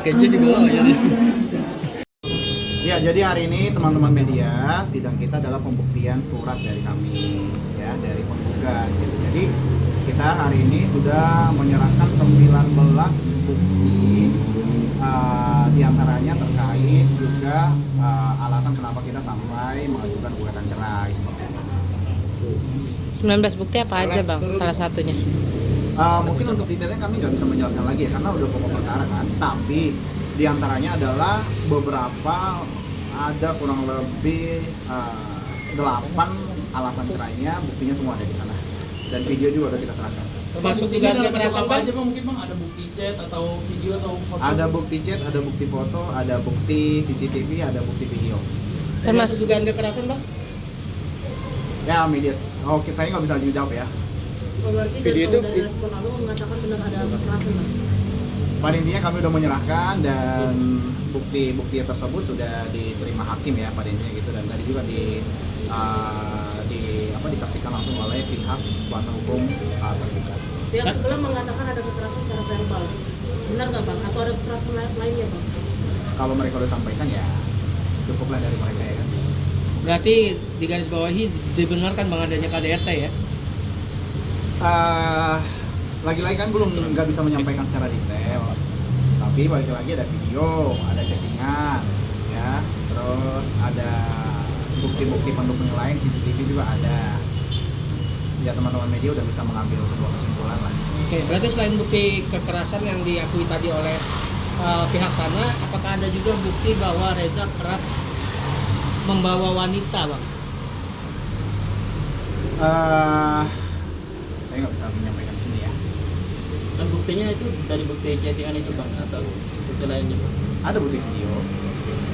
pakainya juga ya. Ya, jadi hari ini teman-teman media, sidang kita adalah pembuktian surat dari kami, ya, dari penggugat. Gitu. Jadi kita hari ini sudah menyerahkan 19 bukti, diantaranya terkait juga alasan kenapa kita sampai mengajukan gugatan cerai seperti itu. 19 bukti apa aja bang? Salah satunya. Mungkin untuk detailnya kami nggak bisa menjelaskan lagi ya, karena udah pokok perkara kan. Tapi diantaranya adalah beberapa, ada kurang lebih 8 alasan cerainya, buktinya semua ada di sana. Dan video juga udah kita serahkan. Termasuk juga kekerasan apa bang? aja bang, mungkin bang ada bukti chat atau video atau foto? Ada bukti chat, ada bukti foto, ada bukti CCTV, ada bukti video. Termasuk juga kekerasan bang? Ya media, oke saya nggak bisa jawab ya. Berarti Video itu dari respon abang mengatakan benar ada kekerasan bang? Pada intinya kami udah menyerahkan dan bukti-bukti tersebut sudah diterima hakim ya pada intinya gitu, dan tadi juga disaksikan langsung oleh pihak kuasa hukum tergugat. Pihak sebelah mengatakan ada kekerasan secara verbal. Benar nggak bang? Atau ada kekerasan lainnya bang? Kalau mereka udah sampaikan ya cukuplah dari mereka ya kan. Berarti di garis bawahi dibenarkan bang adanya KDRT ya? Lagi-lagi kan belum nggak bisa menyampaikan secara detail, tapi balik lagi ada video, ada chattingan, ya, terus ada bukti-bukti pendukung lain, CCTV juga ada. Ya teman-teman media udah bisa mengambil sebuah kesimpulan lah. Oke, berarti selain bukti kekerasan yang diakui tadi oleh pihak sana, apakah ada juga bukti bahwa Reza kerap membawa wanita bang? Saya nggak bisa menyampaikan di sini ya. Dan buktinya itu dari bukti chattingan itu bang atau bukti lainnya bang? Ada bukti video.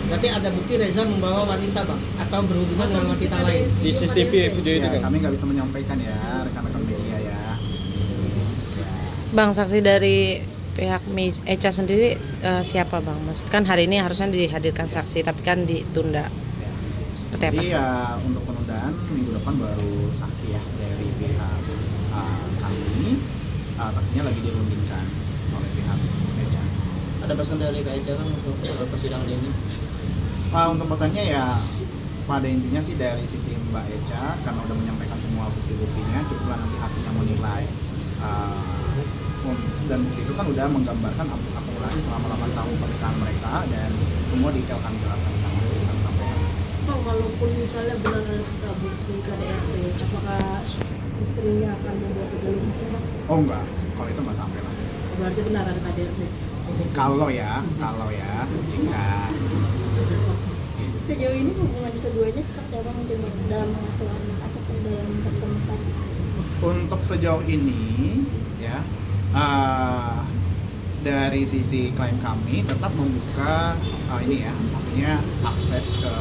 Berarti ada bukti Reza membawa wanita bang? Atau berhubungan dengan wanita lain? Di CCTV video itu Ya, kan? kami nggak bisa menyampaikan ya rekan-rekan media ya. Di sini. Ya. bang, saksi dari pihak Miss Echa sendiri siapa bang? Maksud kan hari ini harusnya dihadirkan saksi tapi kan ditunda. Seperti apa? Jadi ya untuk penundaan minggu depan baru saksi ya dari pihak kami. Saksinya lagi dirundingkan oleh pihak Echa. Ada pesan dari Kak Echa kan untuk persidangan ini? Untuk pesannya ya pada intinya sih dari sisi Mbak Echa, karena udah menyampaikan semua bukti-buktinya, cukuplah nanti hakimnya menilai. Dan bukti itu kan udah menggambarkan akumulasi selama 8 tahun pernikahan mereka, dan semua detail kami jelaskan sama kami sampaikan. Bang, kalaupun misalnya benar ada bukti KDRT, apakah istrinya akan membuat jalur hukum bang? Oh enggak, kalau itu nggak sampai lah. Berarti benar ada KDRT. Kalau ya, jika Sejauh ini hubungan keduanya seperti apa mungkin bang? Dalam masalah ataupun dalam berkomunikasi? untuk sejauh ini ya, dari sisi klien kami tetap membuka ini ya, maksudnya akses ke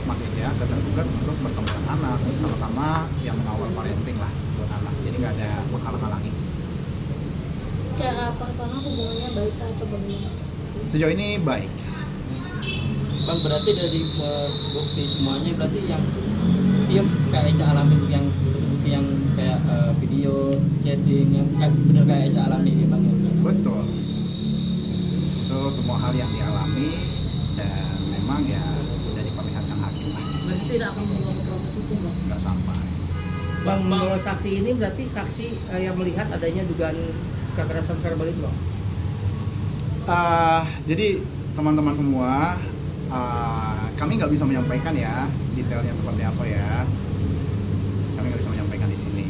Mas Eja, ke tergugat untuk bertemu dengan anak, sama-sama yang mengawal parenting lah buat anak, jadi nggak ada menghalang-halangi. Cara pasangan hubungannya baik atau bagaimana? Sejauh ini baik. Bang, berarti dari bukti semuanya berarti yang Kak Echa alami yang bukti yang kayak video, chatting yang benar Kak Echa alami ya bang ya? Betul. Itu semua hal yang dialami dan memang ya udah diperlihatkan hakim lah. Berarti tidak akan membawa ke proses hukum bang? Nggak sampai. Bang, menurut saksi ini berarti saksi yang melihat adanya dugaan kekerasan verbal itu bang? Jadi teman-teman semua, kami nggak bisa menyampaikan ya detailnya seperti apa ya. Kami nggak bisa menyampaikan di sini.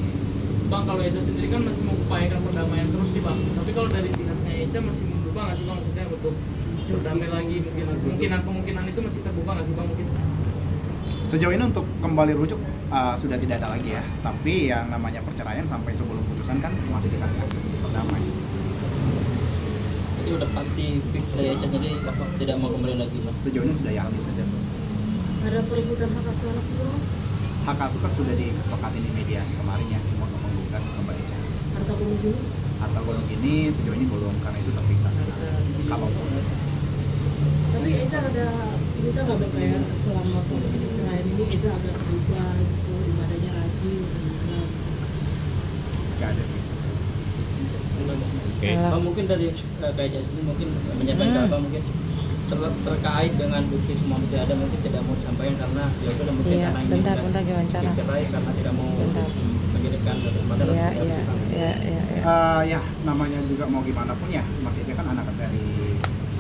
Bang, kalau Eza sendiri kan masih mengupayakan perdamaian terus nih bang, tapi kalau dari pihaknya Echa masih membuka nggak sih bang, maksudnya untuk berdamai lagi, kemungkinan itu masih terbuka nggak sih bang mungkin? Sejauh ini untuk kembali rujuk sudah tidak ada lagi ya. Tapi yang namanya perceraian sampai sebelum putusan kan masih dikasih akses untuk berdamai. Jadi udah pasti fix dari Echa, jadi bapak tidak mau kembali lagi bang? Sejauh ini sudah yakin. Ada perebutan hak asuh anak juga bang? Hak asuh kan sudah disepakati di mediasi kemarin ya, semua penggugat kembali Echa. Harta gunung gini? Harta golong ini sejauh ini belum, karena itu terpisah sebenarnya. Kalaupun Tapi Echa ada cerita nggak bang kayak selama proses perceraian ini Echa agak berubah gitu, ibadahnya rajin, gimana? nggak ada sih. Oke. Alah. Bang, mungkin dari kayak sendiri mungkin menyampaikan ke abang mungkin terkait dengan bukti semua bukti ada mungkin tidak mau disampaikan karena ya udah mungkin Iya, karena ini bentar sudah gimana cara? dicerai karena tidak mau Bentar. menjadikan maka Iya, iya, iya, iya, iya. Ya namanya juga mau gimana pun ya Mas Eja kan anak dari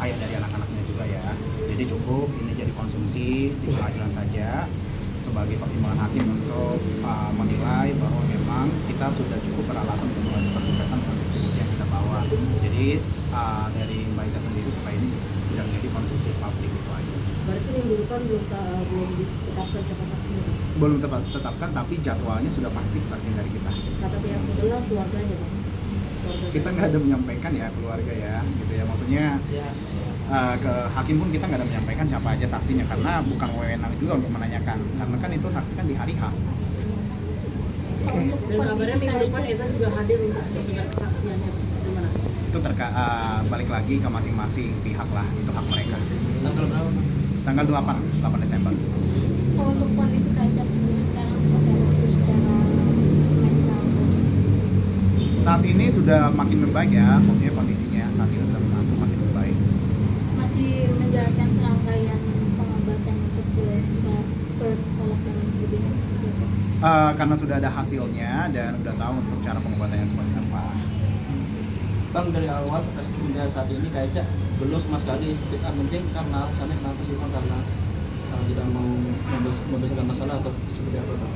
ayah dari anak-anaknya juga ya, jadi cukup ini jadi konsumsi di pengadilan saja sebagai pertimbangan hakim untuk menilai bahwa memang kita sudah cukup beralasan untuk mengajukan gugatan dengan bukti yang kita bawa. Jadi dari Mbak Eja sendiri supaya ini tidak menjadi konsumsi publik itu aja sih. Berarti minggu depan belum ditetapkan siapa saksinya. Belum tetapkan tapi jadwalnya sudah pasti saksi dari kita. Kata pihak sebelah keluarganya Bang. Keluarga Kita nggak ada menyampaikan ya keluarga ya, gitu ya maksudnya. Ke hakim pun kita nggak ada menyampaikan siapa aja saksinya karena bukan wewenang juga untuk menanyakan karena kan itu saksi kan di hari H. Dan kabarnya minggu depan Eza juga hadir untuk mendengar kesaksiannya. Gimana? Itu balik lagi ke masing-masing pihak lah, itu hak mereka. tanggal berapa Bang? Tanggal 8 Desember. Kalau untuk kondisi Kaica sendiri sekarang seperti apa secara mental? Saat ini sudah makin membaik ya, maksudnya kondisinya saat ini sudah makin membaik. Masih menjalankan serangkaian pengobatan untuk ke psikolog dan lain sebagainya seperti apa? Karena sudah ada hasilnya dan udah tahu untuk cara pengobatannya seperti apa. Bang, dari awal hingga saat ini Kaica belum sama sekali speak up, mungkin karena alasannya kenapa sih Bang? Karena tidak mau membesarkan masalah atau seperti apa Bang?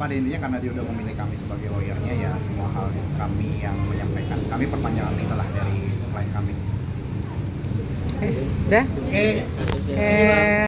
Pada intinya karena dia udah memilih kami sebagai lawyernya ya semua hal yang kami yang menyampaikan kami perpanjangan itulah dari klien kami. Udah? Oke. Oke.